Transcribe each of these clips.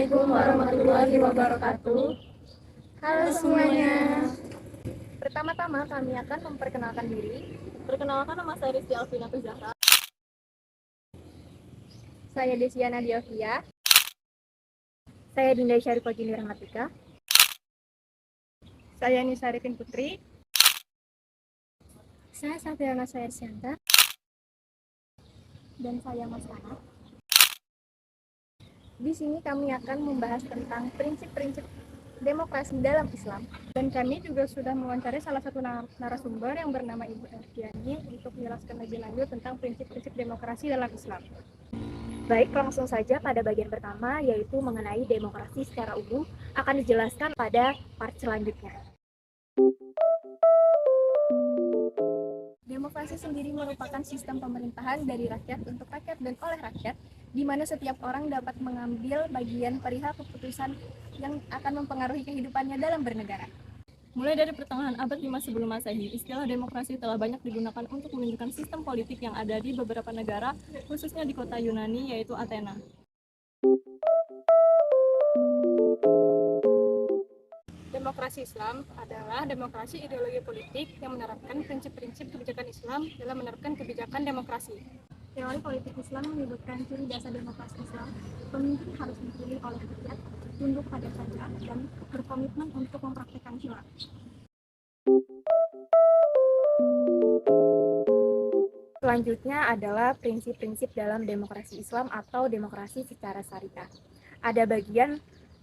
Assalamualaikum warahmatullahi wabarakatuh. Halo semuanya. Pertama-tama kami akan memperkenalkan diri. Perkenalkan, nama saya Rizky Alvina Zahra. Saya Desiana Diovia. Saya Dinda Syarifah Juni Rahmatika. Saya Nisa Arifin Putri. Saya Safiana Syanta. Dan saya Mas Hana. Di sini kami akan membahas tentang prinsip-prinsip demokrasi dalam Islam. Dan kami juga sudah mewawancarai salah satu narasumber yang bernama Ibu Elviani untuk menjelaskan lebih lanjut tentang prinsip-prinsip demokrasi dalam Islam. Baik, langsung saja pada bagian pertama, yaitu mengenai demokrasi secara umum, akan dijelaskan pada part selanjutnya. Demokrasi sendiri merupakan sistem pemerintahan dari rakyat untuk rakyat dan oleh rakyat, di mana setiap orang dapat mengambil bagian perihal keputusan yang akan mempengaruhi kehidupannya dalam bernegara. Mulai dari pertengahan abad 5 sebelum Masehi, istilah demokrasi telah banyak digunakan untuk menunjukkan sistem politik yang ada di beberapa negara, khususnya di kota Yunani, yaitu Athena. Demokrasi Islam adalah demokrasi ideologi politik yang menerapkan prinsip-prinsip kebijakan Islam dalam menerapkan kebijakan demokrasi. Teori politik Islam menyebutkan ciri dasar demokrasi Islam, pemimpin harus dipilih oleh rakyat, tunduk pada raja, dan berkomitmen untuk mempraktikkan syura. Selanjutnya adalah prinsip-prinsip dalam demokrasi Islam atau demokrasi secara syariah.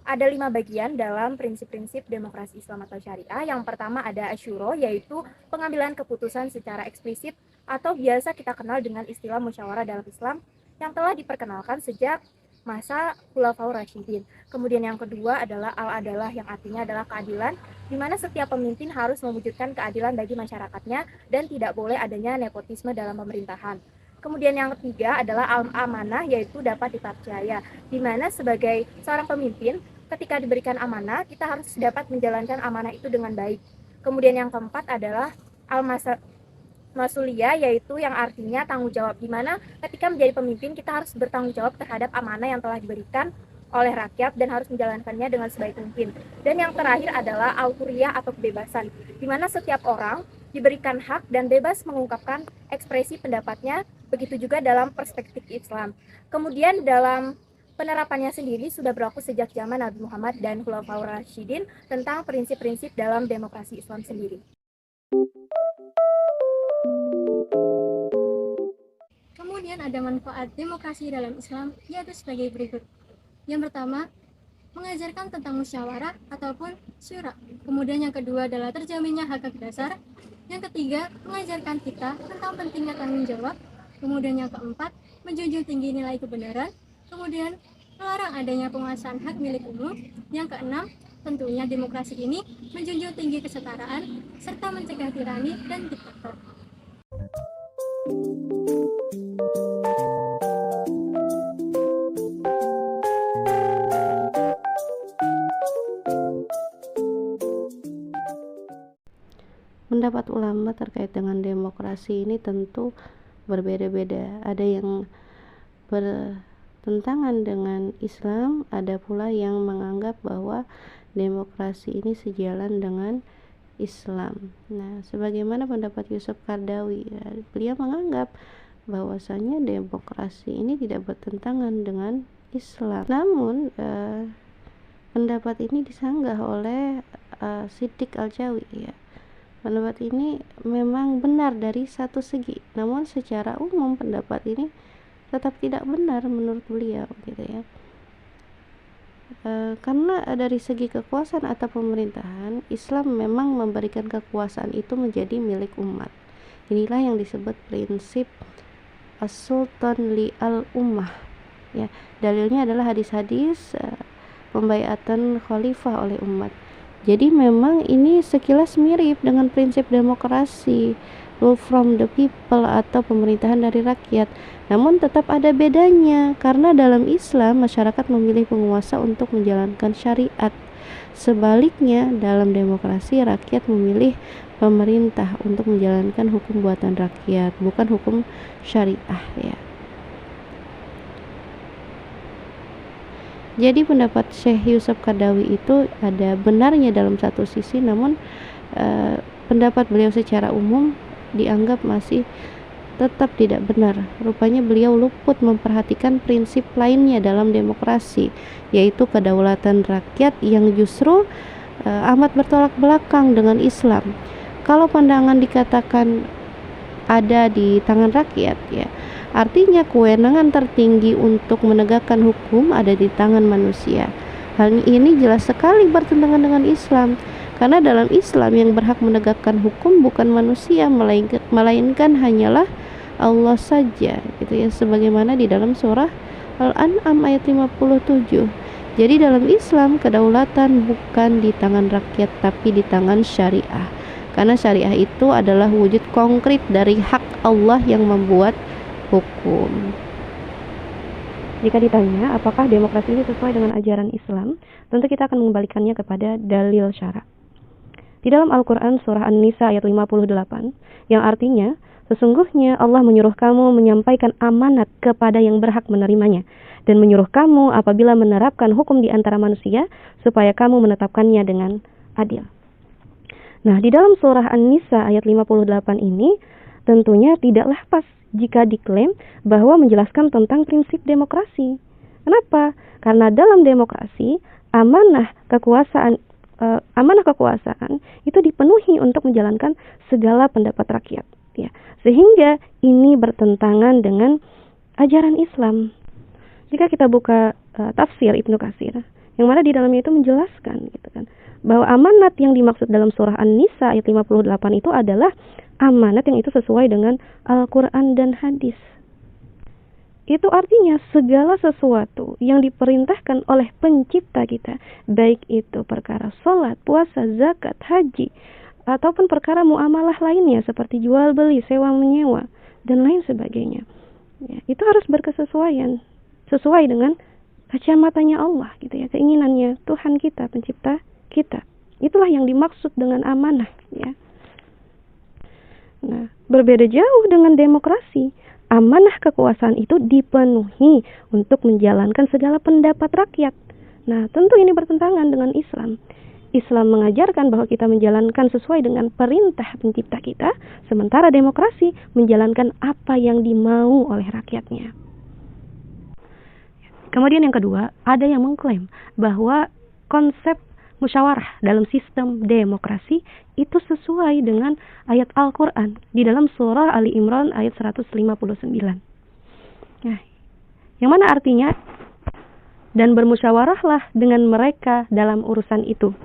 Ada 5 bagian dalam prinsip-prinsip demokrasi Islam atau syariah. Yang pertama ada asyuro, yaitu pengambilan keputusan secara eksplisit atau biasa kita kenal dengan istilah musyawarah dalam Islam yang telah diperkenalkan sejak masa Khulafaur Rasyidin. Kemudian yang kedua adalah al-adalah, yang artinya adalah keadilan, di mana setiap pemimpin harus mewujudkan keadilan bagi masyarakatnya dan tidak boleh adanya nepotisme dalam pemerintahan. Kemudian yang ketiga adalah al-amanah, yaitu dapat dipercaya, di mana sebagai seorang pemimpin ketika diberikan amanah, kita harus dapat menjalankan amanah itu dengan baik. Kemudian yang keempat adalah al-masuliyah, yaitu yang artinya tanggung jawab, di mana ketika menjadi pemimpin kita harus bertanggung jawab terhadap amanah yang telah diberikan oleh rakyat dan harus menjalankannya dengan sebaik mungkin. Dan yang terakhir adalah al-huriyah atau kebebasan, di mana setiap orang diberikan hak dan bebas mengungkapkan ekspresi pendapatnya, begitu juga dalam perspektif Islam. Kemudian dalam penerapannya sendiri sudah berlaku sejak zaman Nabi Muhammad dan Khulafaur Rasyidin tentang prinsip-prinsip dalam demokrasi Islam sendiri. Kemudian ada manfaat demokrasi dalam Islam, yaitu sebagai berikut. Yang pertama, mengajarkan tentang musyawarah ataupun syura. Kemudian yang kedua adalah terjaminnya hak dasar. Yang ketiga, mengajarkan kita tentang pentingnya tanggung jawab. Kemudian yang keempat, menjunjung tinggi nilai kebenaran. Kemudian melarang adanya penguasaan hak milik umum. Yang keenam, tentunya demokrasi ini menjunjung tinggi kesetaraan serta mencegah tirani dan diktator. Pendapat ulama terkait dengan demokrasi ini tentu berbeda-beda. Ada yang bertentangan dengan Islam, ada pula yang menganggap bahwa demokrasi ini sejalan dengan Islam. Nah, sebagaimana pendapat Yusuf Qaradawi, beliau menganggap bahwasanya demokrasi ini tidak bertentangan dengan Islam. Namun pendapat ini disanggah oleh Siddiq Al-Jawi, ya. Pendapat ini memang benar dari satu segi, namun secara umum pendapat ini tetap tidak benar menurut beliau, gitu ya. Karena dari segi kekuasaan atau pemerintahan, Islam memang memberikan kekuasaan itu menjadi milik umat. Inilah yang disebut prinsip as-sultan li al-ummah, ya. Dalilnya adalah hadis-hadis pembaiatan khalifah oleh umat. Jadi memang ini sekilas mirip dengan prinsip demokrasi, rule from the people atau pemerintahan dari rakyat. Namun tetap ada bedanya, karena dalam Islam masyarakat memilih penguasa untuk menjalankan syariat. Sebaliknya dalam demokrasi rakyat memilih pemerintah untuk menjalankan hukum buatan rakyat, bukan hukum syariah, ya. Jadi pendapat Syekh Yusuf Qaradawi itu ada benarnya dalam satu sisi, namun pendapat beliau secara umum dianggap masih tetap tidak benar. Rupanya beliau luput memperhatikan prinsip lainnya dalam demokrasi, yaitu kedaulatan rakyat yang justru amat bertolak belakang dengan Islam. Kalau pandangan dikatakan ada di tangan rakyat, ya artinya kewenangan tertinggi untuk menegakkan hukum ada di tangan manusia. Hal ini jelas sekali bertentangan dengan Islam, karena dalam Islam yang berhak menegakkan hukum bukan manusia, melainkan hanyalah Allah saja, gitu ya, sebagaimana di dalam surah Al-An'am ayat 57. Jadi dalam Islam kedaulatan bukan di tangan rakyat tapi di tangan syariah, karena syariah itu adalah wujud konkret dari hak Allah yang membuat hukum. Jika ditanya apakah demokrasi ini sesuai dengan ajaran Islam, tentu kita akan mengembalikannya kepada dalil syara. Di dalam Al-Quran surah An-Nisa ayat 58, yang artinya sesungguhnya Allah menyuruh kamu menyampaikan amanat kepada yang berhak menerimanya, dan menyuruh kamu apabila menerapkan hukum di antara manusia supaya kamu menetapkannya dengan adil. Nah, di dalam surah An-Nisa ayat 58 ini tentunya tidaklah pas jika diklaim bahwa menjelaskan tentang prinsip demokrasi. Kenapa? Karena dalam demokrasi amanah kekuasaan itu dipenuhi untuk menjalankan segala pendapat rakyat, ya. Sehingga ini bertentangan dengan ajaran Islam. Jika kita buka tafsir Ibnu Katsir, yang mana di dalamnya itu menjelaskan, gitu kan, bahwa amanat yang dimaksud dalam surah An-Nisa ayat 58 itu adalah amanat yang itu sesuai dengan Al-Quran dan hadis. Itu artinya segala sesuatu yang diperintahkan oleh pencipta kita, baik itu perkara sholat, puasa, zakat, haji, ataupun perkara muamalah lainnya seperti jual beli, sewa menyewa, dan lain sebagainya, ya, itu harus berkesesuaian, sesuai dengan kacamatanya Allah, gitu ya, keinginannya Tuhan kita, pencipta kita. Itulah yang dimaksud dengan amanah, ya. Nah, berbeda jauh dengan demokrasi. Amanah kekuasaan itu dipenuhi untuk menjalankan segala pendapat rakyat. Nah, tentu ini bertentangan dengan Islam. Islam mengajarkan bahwa kita menjalankan sesuai dengan perintah pencipta kita, sementara demokrasi menjalankan apa yang dimau oleh rakyatnya. Kemudian yang kedua, ada yang mengklaim bahwa konsep musyawarah dalam sistem demokrasi itu sesuai dengan ayat Al-Quran di dalam surah Ali Imran ayat 159. Nah, yang mana artinya, dan bermusyawarahlah dengan mereka dalam urusan itu.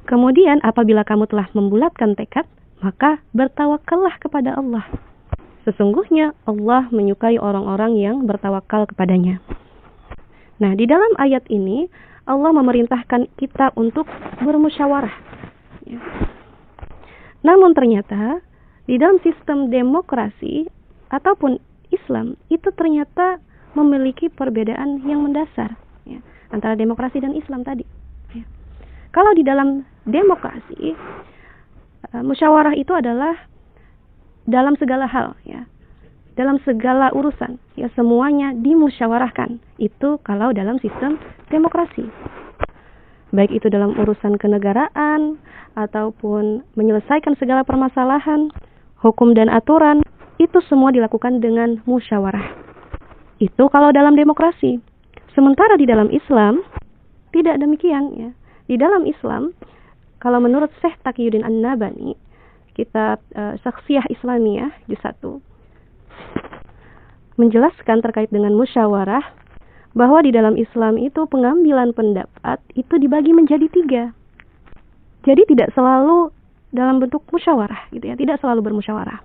Kemudian apabila kamu telah membulatkan tekad, maka bertawakallah kepada Allah. Sesungguhnya Allah menyukai orang-orang yang bertawakal kepadanya. Nah, di dalam ayat ini Allah memerintahkan kita untuk bermusyawarah, ya. Namun ternyata di dalam sistem demokrasi ataupun Islam itu ternyata memiliki perbedaan yang mendasar, ya, antara demokrasi dan Islam tadi, ya. Kalau di dalam demokrasi, musyawarah itu adalah dalam segala hal, ya, dalam segala urusan, ya, semuanya dimusyawarahkan. Itu kalau dalam sistem demokrasi, baik itu dalam urusan kenegaraan ataupun menyelesaikan segala permasalahan, hukum dan aturan, itu semua dilakukan dengan musyawarah. Itu kalau dalam demokrasi. Sementara di dalam Islam tidak demikian, ya. Di dalam Islam, kalau menurut Syekh Taqiyuddin An-Nabhani, kitab Syakhsiyah Islamiyah juz 1, menjelaskan terkait dengan musyawarah, bahwa di dalam Islam itu pengambilan pendapat itu dibagi menjadi 3. Jadi tidak selalu dalam bentuk musyawarah, gitu ya, tidak selalu bermusyawarah,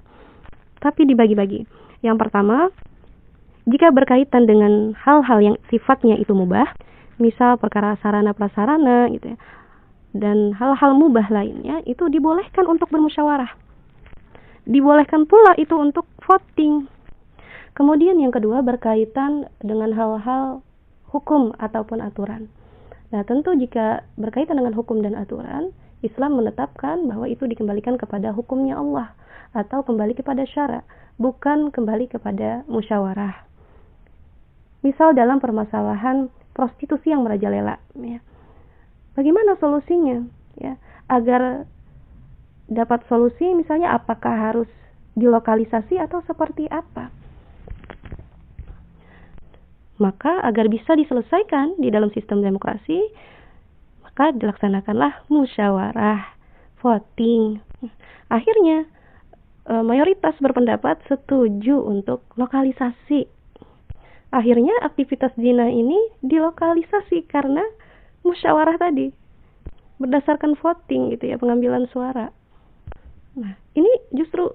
tapi dibagi-bagi. Yang pertama, jika berkaitan dengan hal-hal yang sifatnya itu mubah, misal perkara sarana prasarana, gitu ya, dan hal-hal mubah lainnya, itu dibolehkan untuk bermusyawarah. Dibolehkan pula itu untuk voting. Kemudian yang kedua berkaitan dengan hal-hal hukum ataupun aturan. Nah, tentu jika berkaitan dengan hukum dan aturan, Islam menetapkan bahwa itu dikembalikan kepada hukumnya Allah atau kembali kepada syara, bukan kembali kepada musyawarah. Misal dalam permasalahan prostitusi yang merajalela, ya. Bagaimana solusinya, ya, agar dapat solusi? Misalnya apakah harus dilokalisasi atau seperti apa? Maka agar bisa diselesaikan di dalam sistem demokrasi, maka dilaksanakanlah musyawarah, voting. Akhirnya mayoritas berpendapat setuju untuk lokalisasi. Akhirnya aktivitas zina ini dilokalisasi karena musyawarah tadi, berdasarkan voting gitu ya, pengambilan suara. Nah, ini justru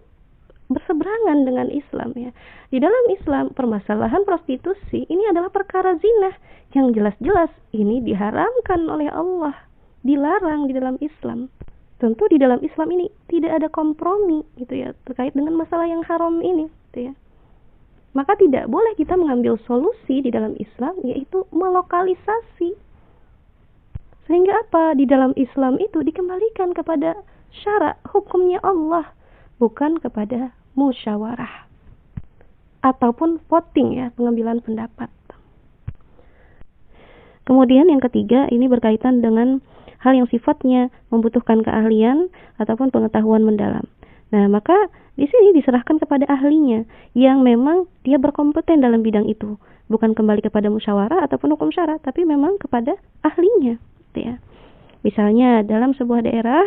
berseberangan dengan Islam ya. Di dalam Islam, permasalahan prostitusi ini adalah perkara zina yang jelas-jelas ini diharamkan oleh Allah, dilarang di dalam Islam. Tentu di dalam Islam ini tidak ada kompromi gitu ya terkait dengan masalah yang haram ini gitu ya. Maka tidak boleh kita mengambil solusi di dalam Islam, yaitu melokalisasi. Sehingga apa? Di dalam Islam itu dikembalikan kepada syara hukumnya Allah, bukan kepada musyawarah ataupun voting ya, pengambilan pendapat. Kemudian yang ketiga, ini berkaitan dengan hal yang sifatnya membutuhkan keahlian ataupun pengetahuan mendalam. Nah, maka di sini diserahkan kepada ahlinya yang memang dia berkompeten dalam bidang itu, bukan kembali kepada musyawarah ataupun hukum syara, tapi memang kepada ahlinya. Ya. Misalnya dalam sebuah daerah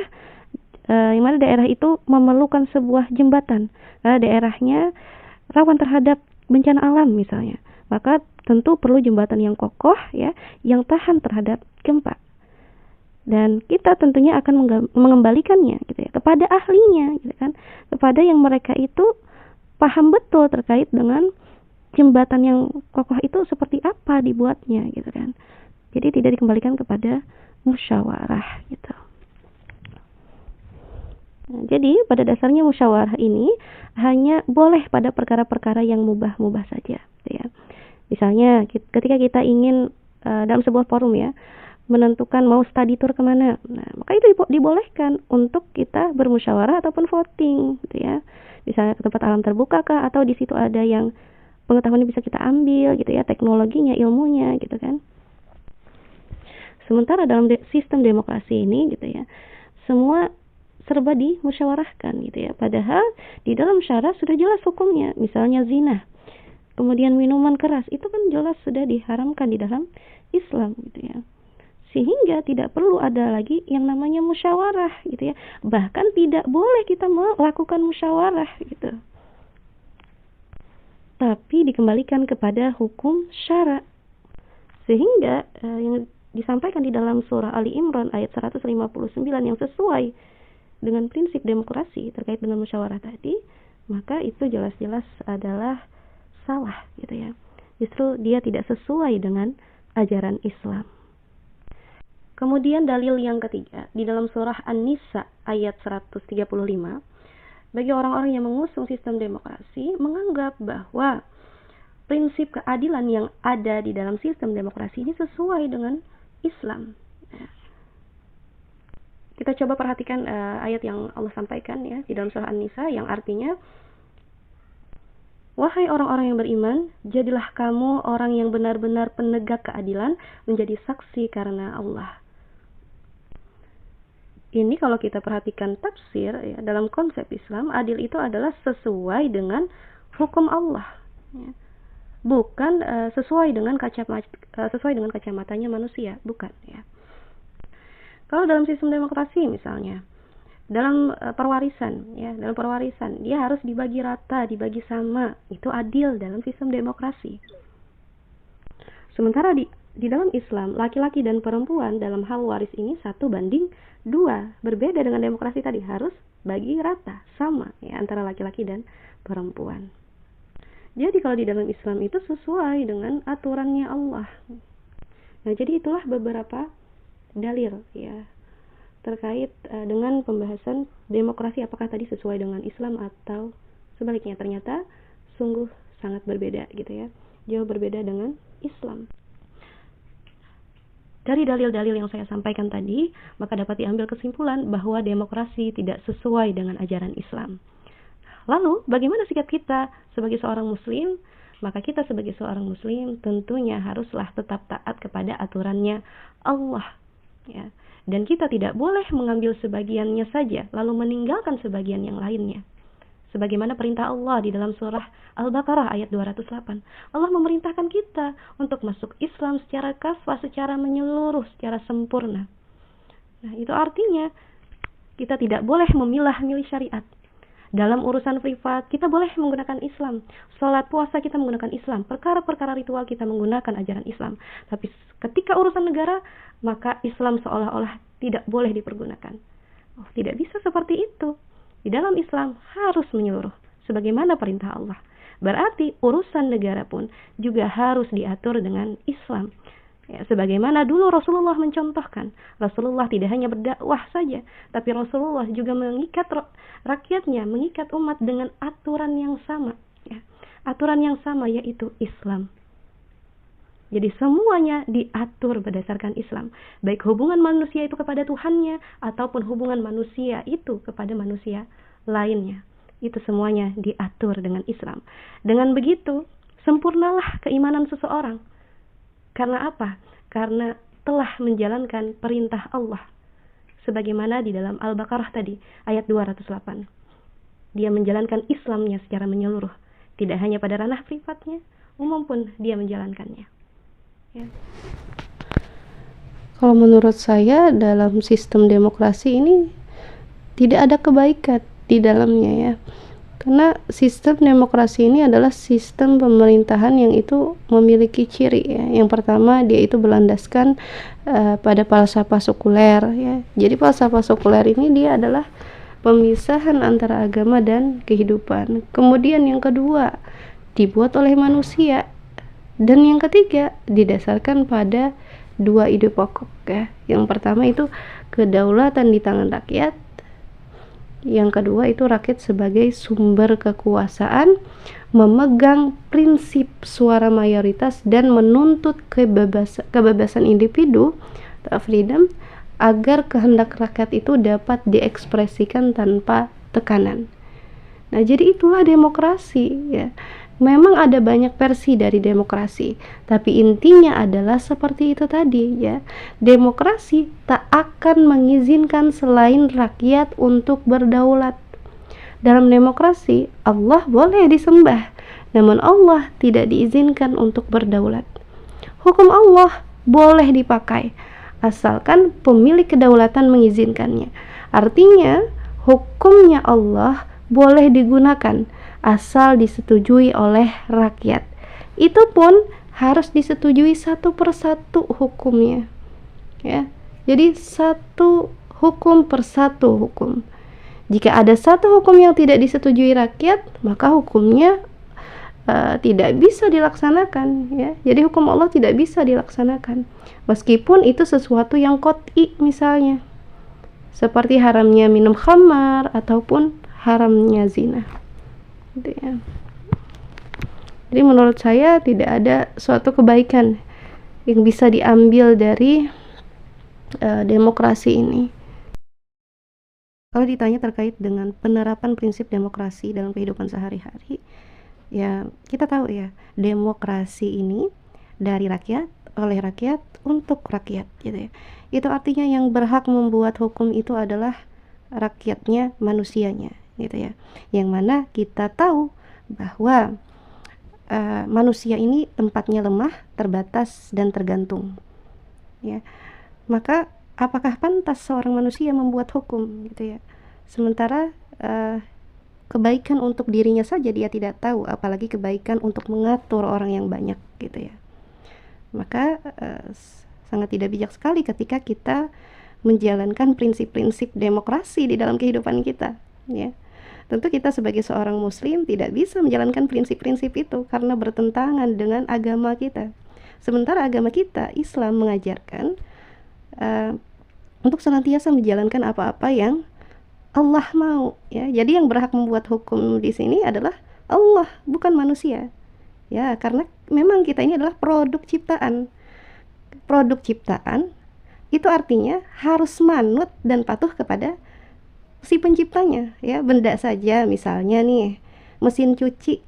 yang mana daerah itu memerlukan sebuah jembatan, daerahnya rawan terhadap bencana alam misalnya, maka tentu perlu jembatan yang kokoh ya, yang tahan terhadap gempa. Dan kita tentunya akan mengembalikannya gitu ya, kepada ahlinya gitu kan, kepada yang mereka itu paham betul terkait dengan jembatan yang kokoh itu seperti apa dibuatnya gitu kan. Jadi tidak dikembalikan kepada musyawarah gitu. Nah, jadi pada dasarnya musyawarah ini hanya boleh pada perkara-perkara yang mubah-mubah saja gitu ya. Misalnya ketika kita ingin dalam sebuah forum ya, menentukan mau study tour kemana, nah, maka itu dibolehkan untuk kita bermusyawarah ataupun voting gitu ya. Misalnya ke tempat alam terbuka kah, atau di situ ada yang pengetahuannya bisa kita ambil gitu ya, teknologinya, ilmunya gitu kan. Sementara dalam sistem demokrasi ini gitu ya, semua serba dimusyawarahkan gitu ya. Padahal di dalam syara sudah jelas hukumnya. Misalnya zina, kemudian minuman keras, itu kan jelas sudah diharamkan di dalam Islam gitu ya. Sehingga tidak perlu ada lagi yang namanya musyawarah gitu ya. Bahkan tidak boleh kita melakukan musyawarah gitu. Tapi dikembalikan kepada hukum syara. Sehingga yang disampaikan di dalam surah Ali Imran ayat 159 yang sesuai dengan prinsip demokrasi terkait dengan musyawarah tadi, maka itu jelas-jelas adalah salah gitu ya. Justru dia tidak sesuai dengan ajaran Islam. Kemudian dalil yang ketiga di dalam surah An-Nisa ayat 135, bagi orang-orang yang mengusung sistem demokrasi menganggap bahwa prinsip keadilan yang ada di dalam sistem demokrasi ini sesuai dengan Islam. Kita coba perhatikan ayat yang Allah sampaikan ya di dalam surah An-Nisa yang artinya, wahai orang-orang yang beriman, jadilah kamu orang yang benar-benar penegak keadilan, menjadi saksi karena Allah. Ini kalau kita perhatikan tafsir ya, dalam konsep Islam, adil itu adalah sesuai dengan hukum Allah ya. Bukan sesuai dengan kacamatanya manusia, bukan ya. Kalau dalam sistem demokrasi misalnya, dalam perwarisan ya, dalam perwarisan dia harus dibagi rata, dibagi sama, itu adil dalam sistem demokrasi. Sementara di dalam Islam, laki-laki dan perempuan dalam hal waris ini 1:2, berbeda dengan demokrasi tadi, harus bagi rata, sama ya, antara laki-laki dan perempuan. Jadi kalau di dalam Islam itu sesuai dengan aturannya Allah. Nah, jadi itulah beberapa dalil ya terkait dengan pembahasan demokrasi, apakah tadi sesuai dengan Islam atau sebaliknya. Ternyata sungguh sangat berbeda gitu ya, jauh berbeda dengan Islam. Dari dalil-dalil yang saya sampaikan tadi, maka dapat diambil kesimpulan bahwa demokrasi tidak sesuai dengan ajaran Islam. Lalu, bagaimana sikap kita sebagai seorang muslim maka kita sebagai seorang muslim tentunya haruslah tetap taat kepada aturannya Allah, ya. Dan kita tidak boleh mengambil sebagiannya saja lalu meninggalkan sebagian yang lainnya. Sebagaimana perintah Allah di dalam surah Al-Baqarah ayat 208. Allah memerintahkan kita untuk masuk Islam secara kafah, secara menyeluruh, secara sempurna. Nah, itu artinya kita tidak boleh memilah-milih syariat. Dalam urusan privat, kita boleh menggunakan Islam. Sholat, puasa, kita menggunakan Islam. Perkara-perkara ritual, kita menggunakan ajaran Islam. Tapi ketika urusan negara, maka Islam seolah-olah tidak boleh dipergunakan. Oh, tidak bisa seperti itu. Di dalam Islam harus menyeluruh, sebagaimana perintah Allah. Berarti urusan negara pun juga harus diatur dengan Islam. Ya, sebagaimana dulu Rasulullah mencontohkan, Rasulullah tidak hanya berdakwah saja, tapi Rasulullah juga mengikat rakyatnya, mengikat umat dengan aturan yang sama. Ya, aturan yang sama yaitu Islam. Jadi semuanya diatur berdasarkan Islam. Baik hubungan manusia itu kepada Tuhannya, ataupun hubungan manusia itu kepada manusia lainnya. Itu semuanya diatur dengan Islam. Dengan begitu, sempurnalah keimanan seseorang. Karena apa? Karena telah menjalankan perintah Allah. Sebagaimana di dalam Al-Baqarah tadi, ayat 208. Dia menjalankan Islamnya secara menyeluruh. Tidak hanya pada ranah privatnya, umum pun dia menjalankannya. Ya. Kalau menurut saya dalam sistem demokrasi ini tidak ada kebaikan di dalamnya, ya. Karena sistem demokrasi ini adalah sistem pemerintahan yang itu memiliki ciri, ya. Yang pertama, dia itu berlandaskan pada falsafah sekuler, ya. Jadi falsafah sekuler ini dia adalah pemisahan antara agama dan kehidupan. Kemudian yang kedua, dibuat oleh manusia. Dan yang ketiga, didasarkan pada dua ide pokok, ya. Yang pertama itu kedaulatan di tangan rakyat. Yang kedua itu rakyat sebagai sumber kekuasaan, memegang prinsip suara mayoritas dan menuntut kebebasan individu, freedom, agar kehendak rakyat itu dapat diekspresikan tanpa tekanan. Nah, jadi itulah demokrasi, ya. Memang ada banyak versi dari demokrasi, tapi intinya adalah seperti itu tadi, ya. Demokrasi tak akan mengizinkan selain rakyat untuk berdaulat. Dalam demokrasi, Allah boleh disembah, namun Allah tidak diizinkan untuk berdaulat. Hukum Allah boleh dipakai, asalkan pemilik kedaulatan mengizinkannya. Artinya, hukumnya Allah boleh digunakan asal disetujui oleh rakyat. Itu pun harus disetujui satu persatu hukumnya, ya. Jadi satu hukum per satu hukum. Jika ada satu hukum yang tidak disetujui rakyat, maka hukumnya tidak bisa dilaksanakan, ya. Jadi hukum Allah tidak bisa dilaksanakan, meskipun itu sesuatu yang qat'i, misalnya seperti haramnya minum khamar ataupun haramnya zina. Gitu, ya. Jadi menurut saya tidak ada suatu kebaikan yang bisa diambil dari demokrasi ini. Kalau ditanya terkait dengan penerapan prinsip demokrasi dalam kehidupan sehari-hari, ya kita tahu, ya, demokrasi ini dari rakyat, oleh rakyat, untuk rakyat, gitu, ya. Itu artinya yang berhak membuat hukum itu adalah rakyatnya, manusianya, gitu, ya. Yang mana kita tahu bahwa manusia ini tempatnya lemah, terbatas, dan tergantung, ya. Maka apakah pantas seorang manusia membuat hukum, gitu, ya. Sementara kebaikan untuk dirinya saja dia tidak tahu, apalagi kebaikan untuk mengatur orang yang banyak, gitu, ya. Maka sangat tidak bijak sekali ketika kita menjalankan prinsip-prinsip demokrasi di dalam kehidupan kita, ya. Tentu kita sebagai seorang muslim tidak bisa menjalankan prinsip-prinsip itu karena bertentangan dengan agama kita. Sementara agama kita, Islam, mengajarkan untuk senantiasa menjalankan apa-apa yang Allah mau, ya. Jadi yang berhak membuat hukum di sini adalah Allah, bukan manusia, ya. Karena memang kita ini adalah produk ciptaan. Produk ciptaan itu artinya harus manut dan patuh kepada si penciptanya, ya. Benda saja, misalnya nih mesin cuci,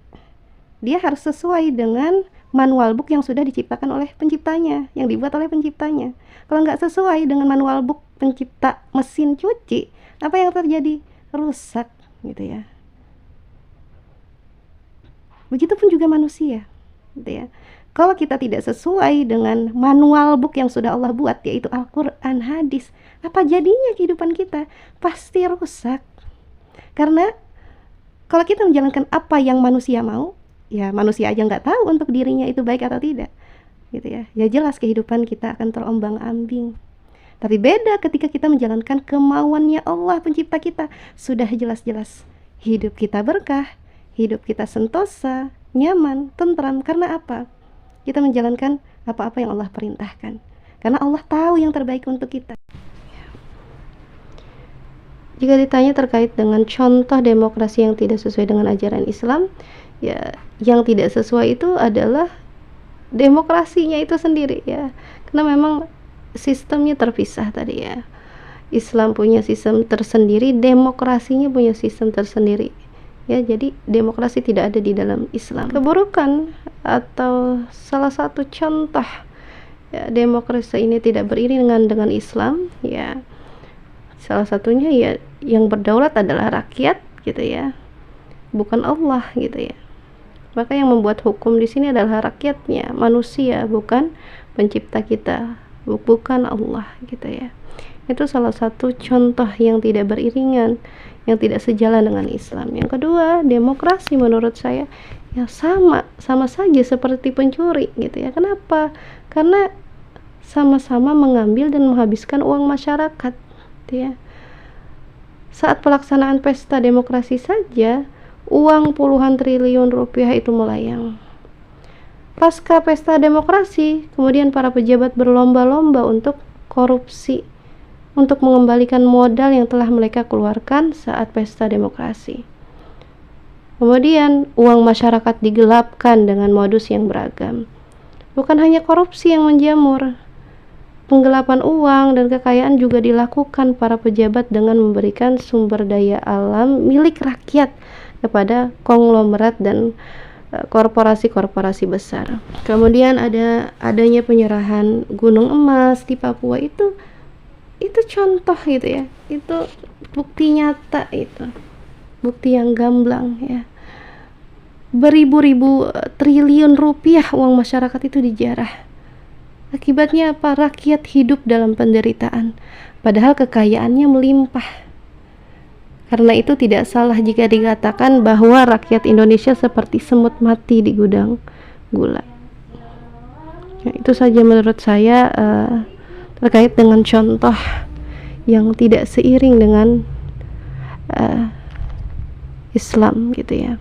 dia harus sesuai dengan manual book yang sudah diciptakan oleh penciptanya, yang dibuat oleh penciptanya. Kalau nggak sesuai dengan manual book pencipta mesin cuci, apa yang terjadi? Rusak gitu ya. Begitupun juga manusia gitu ya. Kalau kita tidak sesuai dengan manual book yang sudah Allah buat, yaitu Al-Quran, hadis, apa jadinya kehidupan kita? Pasti rusak. Karena kalau kita menjalankan apa yang manusia mau, ya manusia aja nggak tahu untuk dirinya itu baik atau tidak, gitu ya. Ya jelas kehidupan kita akan terombang-ambing. Tapi beda ketika kita menjalankan kemauannya Allah pencipta kita. Sudah jelas-jelas hidup kita berkah, hidup kita sentosa, nyaman, tentram. Karena apa? Kita menjalankan apa-apa yang Allah perintahkan. Karena Allah tahu yang terbaik untuk kita. Jika ditanya terkait dengan contoh demokrasi yang tidak sesuai dengan ajaran Islam, ya yang tidak sesuai itu adalah demokrasinya itu sendiri ya. Karena memang sistemnya terpisah tadi ya. Islam punya sistem tersendiri, demokrasinya punya sistem tersendiri. Ya, jadi demokrasi tidak ada di dalam Islam. Keburukan atau salah satu contoh ya, demokrasi ini tidak beriringan dengan Islam ya. Salah satunya ya yang berdaulat adalah rakyat gitu ya. Bukan Allah gitu ya. Maka yang membuat hukum di sini adalah rakyatnya, manusia, bukan pencipta kita, bukan Allah gitu ya. Itu salah satu contoh yang tidak beriringan, yang tidak sejalan dengan Islam. Yang kedua, demokrasi menurut saya ya sama saja seperti pencuri gitu ya. Kenapa? Karena sama-sama mengambil dan menghabiskan uang masyarakat gitu ya. Saat pelaksanaan pesta demokrasi saja, uang puluhan triliun rupiah itu melayang. Pasca pesta demokrasi, kemudian para pejabat berlomba-lomba untuk korupsi, untuk mengembalikan modal yang telah mereka keluarkan saat pesta demokrasi. Kemudian uang masyarakat digelapkan dengan modus yang beragam. Bukan hanya korupsi yang menjamur, penggelapan uang dan kekayaan juga dilakukan para pejabat dengan memberikan sumber daya alam milik rakyat kepada konglomerat dan korporasi-korporasi besar. Kemudian adanya penyerahan gunung emas di Papua itu contoh gitu ya, itu bukti nyata, itu bukti yang gamblang ya. Beribu-ribu triliun rupiah uang masyarakat itu dijarah. Akibatnya apa? Rakyat hidup dalam penderitaan, padahal kekayaannya melimpah. Karena itu tidak salah jika dikatakan bahwa rakyat Indonesia seperti semut mati di gudang gula. Ya, itu saja menurut saya terkait dengan contoh yang tidak seiring dengan Islam gitu ya.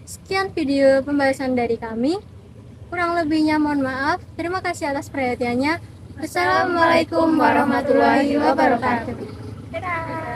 Sekian video pembahasan dari kami. Kurang lebihnya mohon maaf. Terima kasih atas perhatiannya. Assalamualaikum warahmatullahi wabarakatuh. Dadah.